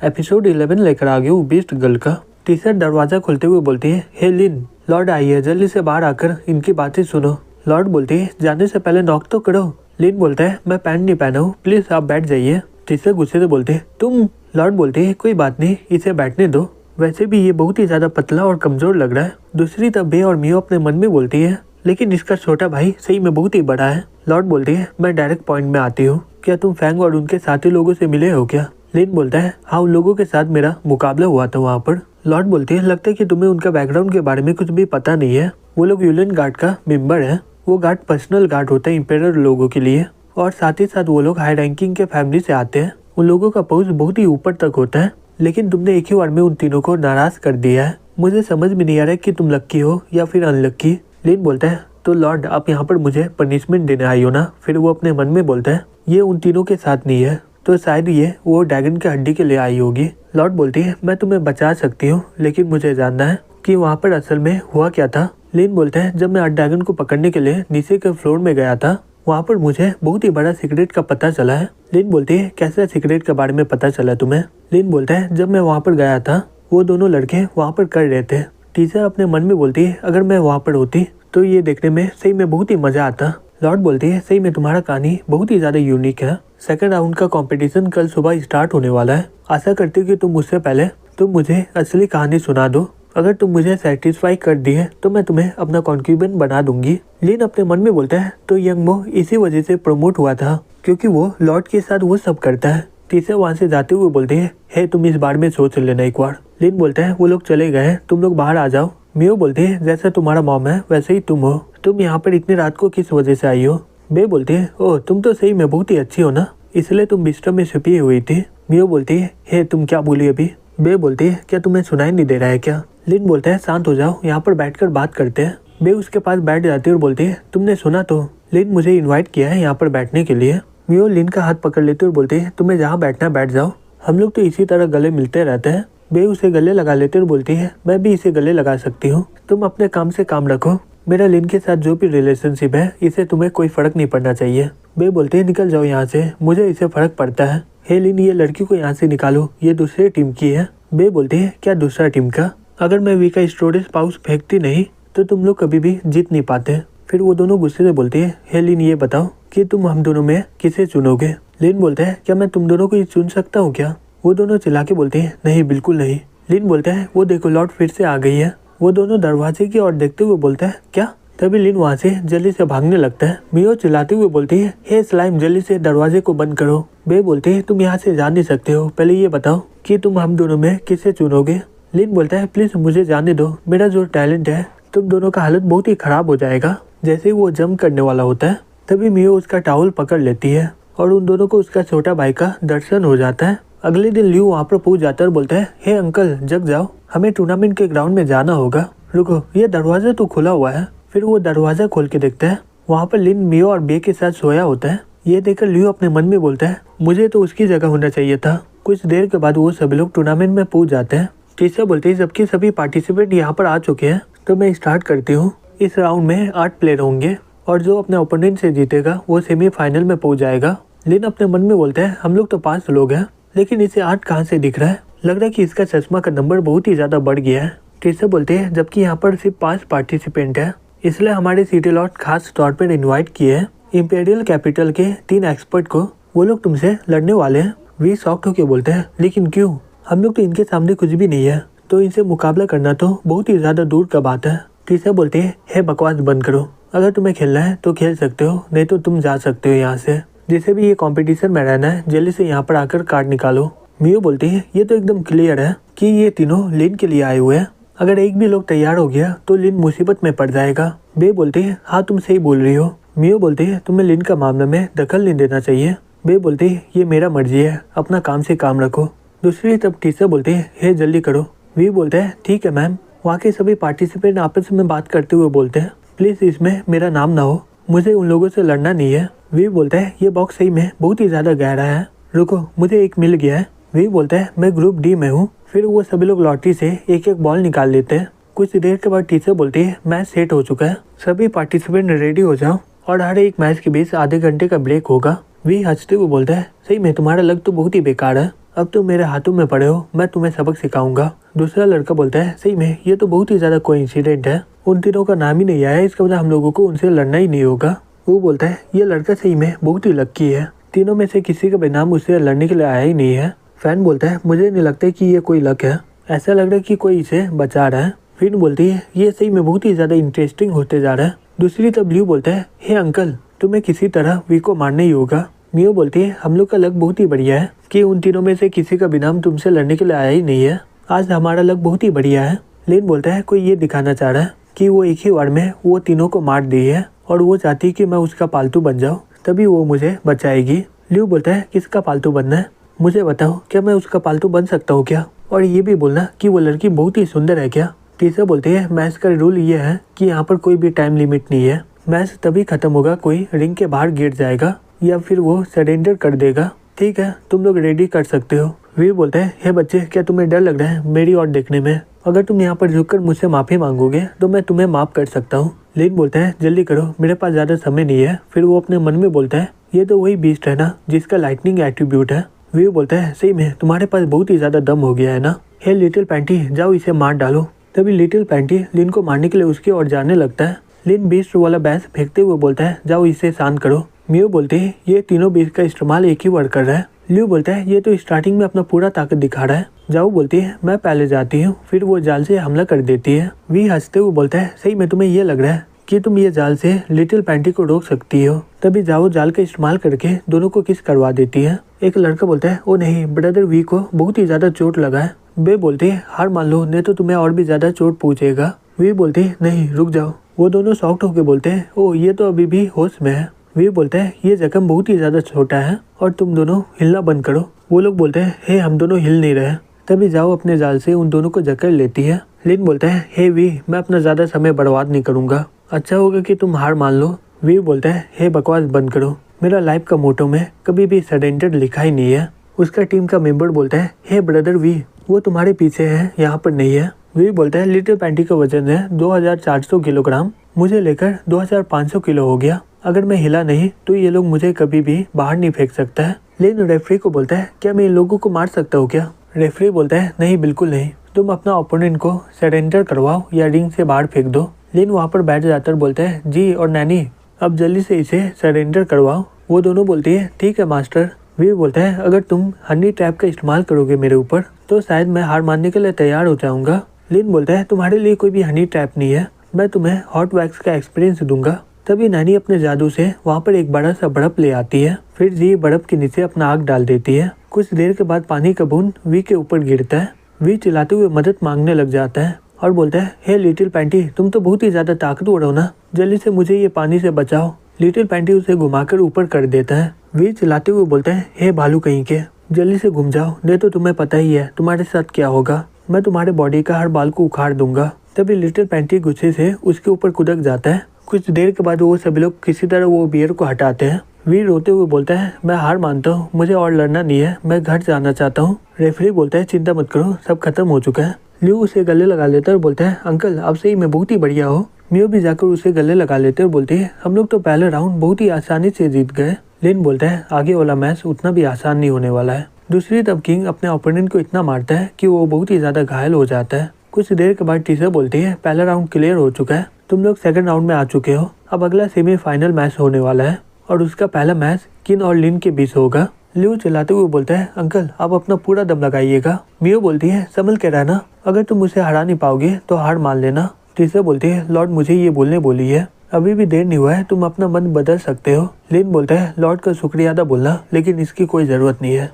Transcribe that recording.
Episode 11 लेकर आ गई हूँ बीस्ट गर्ल का। टीचर दरवाजा खोलते हुए बोलती है, हे लिन, लॉर्ड आई है, जल्दी से बाहर आकर इनकी बातें सुनो। लॉर्ड बोलती है, जाने से पहले नॉक तो करो। लिन बोलता है, मैं पैंट नहीं पहना हूँ, प्लीज आप बैठ जाइए। टीचर गुस्से से बोलते है, तुम। लॉर्ड बोलते है, कोई बात नहीं, इसे बैठने दो, वैसे भी ये बहुत ही ज्यादा पतला और कमजोर लग रहा है। दूसरी तरफ बे और मियो अपने मन में बोलती है, लेकिन इसका छोटा भाई सही में बहुत ही बड़ा है। लॉर्ड बोलते है, मैं डायरेक्ट पॉइंट में आती हूँ, क्या तुम फैंग और उनके साथी लोगों से मिले हो क्या? लिन बोलता है, हाँ, उन लोगों के साथ मेरा मुकाबला हुआ था वहाँ पर। लॉर्ड बोलते है, लगता है कि तुम्हें उनका बैकग्राउंड के बारे में कुछ भी पता नहीं है। वो लोग यूलियन गार्ड का मेंबर है। वो गार्ड पर्सनल गार्ड होता है इंपेरर लोगों के लिए, और साथ ही साथ वो लोग हाई रैंकिंग के फैमिली से आते हैं। उन लोगों का पोस्ट बहुत ही ऊपर तक होता है, लेकिन तुमने एक ही बार में उन तीनों को नाराज कर दिया है। मुझे समझ में नहीं आ रहा है कि तुम लक्की हो या फिर अनलक्की। लिन बोलता है, तो लॉर्ड आप यहाँ पर मुझे पनिशमेंट देने आई हो ना? फिर वो अपने मन में बोलता है, ये उन तीनों के साथ नहीं है, तो शायद ये वो ड्रैगन के हड्डी के लिए आई होगी। लॉर्ड बोलती है, मैं तुम्हें बचा सकती हूँ, लेकिन मुझे जानना है कि वहाँ पर असल में हुआ क्या था। लिन बोलता है, जब मैं ड्रैगन को पकड़ने के लिए नीचे के फ्लोर में गया था, वहाँ पर मुझे बहुत ही बड़ा सीक्रेट का पता चला है। लिन बोलती है, कैसे सीक्रेट के बारे में पता चला तुम्हें? लिन बोलता है, जब मैं वहाँ पर गया था, वो दोनों लड़के वहाँ पर कर रहे थे। टीचर अपने मन में बोलती है, अगर मैं वहाँ पर होती तो ये देखने में सही में बहुत ही मजा आता। लॉर्ड बोलती है, सही में तुम्हारा कहानी बहुत ही ज्यादा यूनिक है। सेकंड राउंड का कंपटीशन कल सुबह स्टार्ट होने वाला है। आशा करती हूँ कि तुम मुझसे पहले तुम मुझे असली कहानी सुना दो। अगर तुम मुझे सेटिस्फाई कर दी है तो मैं तुम्हें अपना कॉन्क्यूबेंट बना दूंगी। लिन अपने मन में बोलता है, तो यंग मो इसी वजह से प्रमोट हुआ था, क्योंकि वो लॉर्ड के साथ वो सब करता है। टीचर वहाँ से जाते हुए बोलते हैं, हे तुम इस बारे में सोच लेना एक बार। लिन बोलता है, वो लोग चले गए, तुम लोग बाहर आ जाओ। मियो बोलते है, जैसा तुम्हारा मॉम है वैसे ही तुम हो, तुम यहाँ पर इतनी रात को किस वजह से आई हो? बे बोलती है, ओह तुम तो सही में बहुत ही अच्छी हो ना, इसलिए तुम बिस्तर में छुपी हुई थी। मियो बोलती है, हे तुम क्या बोली अभी? बे बोलती है, क्या तुम्हें सुनाई नहीं दे रहा है क्या? लिन बोलता है, शांत हो जाओ, यहाँ पर बैठकर बात करते हैं। बे उसके पास बैठ जाती है और बोलती है, तुमने सुना तो, लिन मुझे इन्वाइट किया है यहाँ पर बैठने के लिए। मियो लिन का हाथ पकड़ लेती है और बोलती है, तुम्हें जहाँ बैठना बैठ जाओ, हम लोग तो इसी तरह गले मिलते रहते हैं। बे उसे गले लगा लेते और बोलती है, मैं भी इसे गले लगा सकती हूँ, तुम अपने काम से काम रखो, मेरा लिन के साथ जो भी रिलेशनशिप है इसे तुम्हें कोई फर्क नहीं पड़ना चाहिए। बे बोलते हैं, निकल जाओ यहाँ से, मुझे इसे फर्क पड़ता है। हे लिन, ये लड़की को यहाँ से निकालो, ये दूसरे टीम की है। बे बोलते हैं, क्या दूसरा टीम का? अगर मैं वी का स्टोरेज पाउच फेंकती नहीं तो तुम लोग कभी भी जीत नहीं पाते। फिर वो दोनों गुस्से से बोलते हैं, हे लिन ये बताओ कि तुम हम दोनों में किसे चुनोगे? लिन बोलता है, क्या मैं तुम दोनों को चुन सकता हूँ क्या? वो दोनों चिल्ला के बोलते हैं, नहीं बिल्कुल नहीं। लिन बोलता है, वो देखो लॉर्ड फिर से आ गई है। वो दोनों दरवाजे की ओर देखते हुए बोलता है, क्या? तभी लिन वहाँ से जल्दी से भागने लगता है। मियो चिल्लाते हुए बोलती है, हे स्लाइम, जल्दी से दरवाजे को बंद करो। बे बोलते है, तुम यहाँ से जा नहीं सकते हो, पहले ये बताओ कि तुम हम दोनों में किसे चुनोगे? लिन बोलता है, प्लीज मुझे जाने दो, मेरा जो टैलेंट है, तुम दोनों का हालत बहुत ही खराब हो जाएगा। जैसे ही वो जंप करने वाला होता है, तभी मियो उसका टॉवल पकड़ लेती है और उन दोनों को उसका छोटा भाई का दर्शन हो जाता है। अगले दिन ल्यू वहाँ पर पहुँच जाता है और बोलता है, हे अंकल जग जाओ, हमें टूर्नामेंट के ग्राउंड में जाना होगा। रुको, ये दरवाजा तो खुला हुआ है। फिर वो दरवाजा खोल के देखता है, वहाँ पर लिन मियो और बे के साथ सोया होता है। ये देखकर ल्यू अपने मन में बोलता है, मुझे तो उसकी जगह होना चाहिए था। कुछ देर के बाद वो सभी लोग टूर्नामेंट में पहुँच जाते हैं। टीचर बोलते हैं, सबके सभी पार्टिसिपेंट यहाँ पर आ चुके हैं, तो मैं स्टार्ट करती हूँ। इस राउंड में 8 प्लेयर होंगे और जो अपने ओपोनेंट से जीतेगा वो सेमीफाइनल में पहुँच जाएगा। लिन अपने मन में बोलता है, हम लोग तो 5 लोग हैं, लेकिन इसे 8 कहाँ से दिख रहा है? लग रहा है कि इसका चश्मा का नंबर बहुत ही ज्यादा बढ़ गया है। टीचर बोलते हैं, जबकि यहाँ पर सिर्फ 5 पार्टिसिपेंट है, इसलिए हमारे सिटी लॉर्ड खास तौर पर इन्वाइट किए हैं इंपेरियल कैपिटल के 3 एक्सपर्ट को, वो लोग तुमसे लड़ने वाले हैं। वी शॉक्ड होकर बोलते हैं, लेकिन क्यों? हम लोग तो इनके सामने कुछ भी नहीं है, तो इनसे मुकाबला करना तो बहुत ही ज्यादा दूर का बात है। टीचर बोलते हैं, हे बकवास बंद करो, अगर तुम्हें खेलना है तो खेल सकते हो, नहीं तो तुम जा सकते हो यहाँ से। जिसे भी ये कंपटीशन में रहना है, जल्दी से यहाँ पर आकर कार्ड निकालो। मियो बोलती है, ये तो एकदम क्लियर है कि ये तीनों लिन के लिए आए हुए हैं, अगर एक भी लोग तैयार हो गया तो लिन मुसीबत में पड़ जाएगा। बे बोलती है, हाँ तुम सही बोल रही हो। मियो बोलती है, तुम्हें लिन का मामले में दखल नहीं देना चाहिए। बे बोलती है, ये मेरा मर्जी है, अपना काम से काम रखो। दूसरी तरफ टीचर बोलती है, हे जल्दी करो। वी बोलते हैं, ठीक है मैम। वहाँ के सभी पार्टिसिपेंट आपस में बात करते हुए बोलते हैं, प्लीज इसमें मेरा नाम ना हो, मुझे उन लोगों से लड़ना नहीं है। वी बोलता है, ये बॉक्स सही में बहुत ही ज्यादा गहरा है, रुको मुझे एक मिल गया है। वी बोलता है, मैं ग्रुप डी में हूँ। फिर वो सभी लोग लॉटरी से एक एक बॉल निकाल लेते हैं। कुछ देर के बाद टीचर बोलती है, मैच सेट हो चुका है, सभी पार्टिसिपेंट रेडी हो जाओ और हर एक मैच के बीच आधे घंटे का ब्रेक होगा। वी हंसते हुए बोलता है, सही में तुम्हारा लग तो बहुत ही बेकार है, अब तुम मेरे हाथों में पड़े हो, मैं तुम्हें सबक सिखाऊंगा। दूसरा लड़का बोलता है सही में ये तो बहुत ही ज्यादा कोइंसिडेंट है, उन तीनों का नाम ही नहीं आया, इसका मतलब हम लोगों को उनसे लड़ना ही नहीं होगा। वो बोलता है ये लड़का सही में बहुत ही लक्की है, तीनों में से किसी का भी नाम उससे लड़ने के लिए आया ही नहीं है। फैन बोलता है मुझे नहीं लगता कि ये कोई लक है, ऐसा लग रहा है कि कोई इसे बचा रहा है। फिन बोलती है ये सही में बहुत ही ज्यादा इंटरेस्टिंग होते जा रहा है। दूसरी तरफ ल्यू बोलता है हे अंकल तुम्हें किसी तरह वी को मारना ही होगा। मियो बोलती है हम लोग का लक बहुत ही बढ़िया है कि उन तीनों में से किसी का भी नाम तुमसे लड़ने के लिए आया ही नहीं है, आज हमारा लक बहुत ही बढ़िया है। लेन बोलता है कोई ये दिखाना चाह रहा है कि वो एक ही वार में वो तीनों को मार दी है और वो चाहती है कि मैं उसका पालतू बन जाऊँ, तभी वो मुझे बचाएगी। ल्यू बोलता है किसका पालतू बनना है, मुझे बताओ क्या मैं उसका पालतू बन सकता हूँ क्या, और ये भी बोलना कि वो लड़की बहुत ही सुंदर है क्या। टीचर बोलती है मैच का रूल ये है कि यहाँ पर कोई भी टाइम लिमिट नहीं है, मैच तभी खत्म होगा कोई रिंग के बाहर गिर जाएगा या फिर वो सरेंडर कर देगा। ठीक है तुम लोग रेडी कर सकते हो। वीर बोलते हैं हे बच्चे क्या तुम्हें डर लग रहा है मेरी ओर देखने में, अगर तुम यहाँ पर झुककर मुझसे माफी मांगोगे तो मैं तुम्हें माफ कर सकता हूँ। लेन बोलता है जल्दी करो मेरे पास ज्यादा समय नहीं है। फिर वो अपने मन में बोलता है ये तो वही बीस्ट है ना जिसका लाइटनिंग एट्रीब्यूट है। वीर बोलता है सही में तुम्हारे पास बहुत ही ज्यादा दम हो गया है ना, हे लिटिल पैंटी जाओ इसे मार डालो। तभी लिटिल पैंटी लिन को मारने के लिए उसकी ओर जाने लगता है। लिन बीस्ट वाला बैस फेंकते हुए बोलता है जाओ इसे शांत करो। मियो बोलते है ये तीनों बीस्ट का इस्तेमाल एक ही वर्ड कर रहा है। ल्यू बोलता है ये तो स्टार्टिंग में अपना पूरा ताकत दिखा रहा है। जाओ बोलती है मैं पहले जाती हूँ, फिर वो जाल से हमला कर देती है। वी हंसते हुए बोलता है सही में तुम्हें ये लग रहा है कि तुम ये जाल से लिटिल पैंटी को रोक सकती हो। तभी जाओ जाल का इस्तेमाल करके दोनों को किस करवा देती है। एक लड़का बोलता है ओ नहीं ब्रदर वी को बहुत ही ज्यादा चोट लगा है। बे बोलती है हार मान लो नहीं तो तुम्हें और भी ज्यादा चोट पहुंचेगा। वी बोलती है नहीं रुक जाओ। वो दोनों शॉक्ड होकर बोलते हैं ओ ये तो अभी भी होश में है। वी बोलते हैं ये जख्म बहुत ही ज्यादा छोटा है और तुम दोनों हिलना बंद करो। वो लोग बोलते हैं हे हम दोनों हिल नहीं रहे। तभी जाओ अपने जाल से उन दोनों को जकड़ लेती है। लिन बोलता है हे वी मैं अपना ज्यादा समय बर्बाद नहीं करूंगा, अच्छा होगा कि तुम हार मान लो। वी बोलता है हे बकवास बंद करो, मेरा लाइफ का मोटो में कभी भी सरेंडर लिखा ही नहीं है। उसका टीम का मेंबर बोलता है हे ब्रदर वी वो तुम्हारे पीछे है यहाँ पर नहीं है। वी बोलता है लिटिल पैंटी का वजन है 2400 किलोग्राम, मुझे लेकर 2500 किलो हो गया, अगर मैं हिला नहीं तो ये लोग मुझे कभी भी बाहर नहीं फेंक सकता है। लेकिन रेफरी को बोलता है क्या मैं इन लोगों को मार सकता हूँ क्या। रेफरी बोलता है नहीं बिल्कुल नहीं, तुम अपना ओपोनेंट को सरेंडर करवाओ या रिंग से बाहर फेंक दो। लेकिन वहाँ पर बैठ जाकर बोलता है जी और नैनी अब जल्दी से इसे सरेंडर करवाओ। वो दोनों बोलती है ठीक है मास्टर। वी बोलता है अगर तुम हनी ट्रैप का इस्तेमाल करोगे मेरे ऊपर तो शायद मैं हार मानने के लिए तैयार हो जाऊंगा। लिन बोलता है तुम्हारे लिए कोई भी हनी ट्रैप नहीं है, मैं तुम्हें हॉट वैक्स का एक्सपीरियंस दूंगा। तभी नैनी अपने जादू से वहाँ पर एक बड़ा सा बर्फ ले आती है, फिर जी बर्फ के नीचे अपना आग डाल देती है। कुछ देर के बाद पानी का बूंद वी के ऊपर गिरता है। वी चिल्लाते हुए मदद मांगने लग जाता है और बोलता है हे लिटिल पैंटी तुम तो बहुत ही ज्यादा ताकतवर हो ना, जल्दी से मुझे ये पानी से बचाओ। लिटिल पैंटी उसे घुमाकर ऊपर कर देता है। वी चिल्लाते हुए बोलता है हे भालू कहीं के जल्दी से घूम जाओ, नहीं तो तुम्हें पता ही है तुम्हारे साथ क्या होगा, मैं तुम्हारे बॉडी का हर बाल को उखाड़ दूंगा। तभी लिटिल पैंटी गुस्से से उसके ऊपर कुदक जाता है। कुछ देर के बाद वो सभी लोग किसी तरह वो बियर को हटाते हैं। वी रोते हुए बोलता है मैं हार मानता हूँ, मुझे और लड़ना नहीं है, मैं घर जाना चाहता हूँ। रेफरी बोलता है चिंता मत करो सब खत्म हो चुका है। ल्यू उसे गले लगा लेता है और बोलता है अंकल आप सही में बहुत ही बढ़िया हो। मियो भी जाकर उसे गले लगा लेते और बोलती है हम लोग तो पहले राउंड बहुत ही आसानी से जीत गए। लिन बोलता है आगे वाला मैच उतना भी आसान नहीं होने वाला है। दूसरी तरफ किंग अपने ओपोनेंट को इतना मारता है कि वो बहुत ही ज्यादा घायल हो जाता है। कुछ देर के बाद टीचर बोलती है पहला राउंड क्लियर हो चुका है, तुम लोग सेकंड राउंड में आ चुके हो, अब अगला सेमीफाइनल मैच होने वाला है और उसका पहला मैच किन और लिन के बीच होगा। ल्यू चिल्लाते हुए बोलता है अंकल आप अपना पूरा दम लगाइएगा। मियो बोलती है संभल के रहना, अगर तुम उसे हरा नहीं पाओगे तो हार मान लेना। टीचर बोलती है लॉर्ड मुझे ये बोलने बोली है, अभी भी देर नहीं हुआ है, तुम अपना मन बदल सकते हो। लिन बोलता है लॉर्ड का शुक्रिया अदा बोलना, लेकिन इसकी कोई जरूरत नहीं है।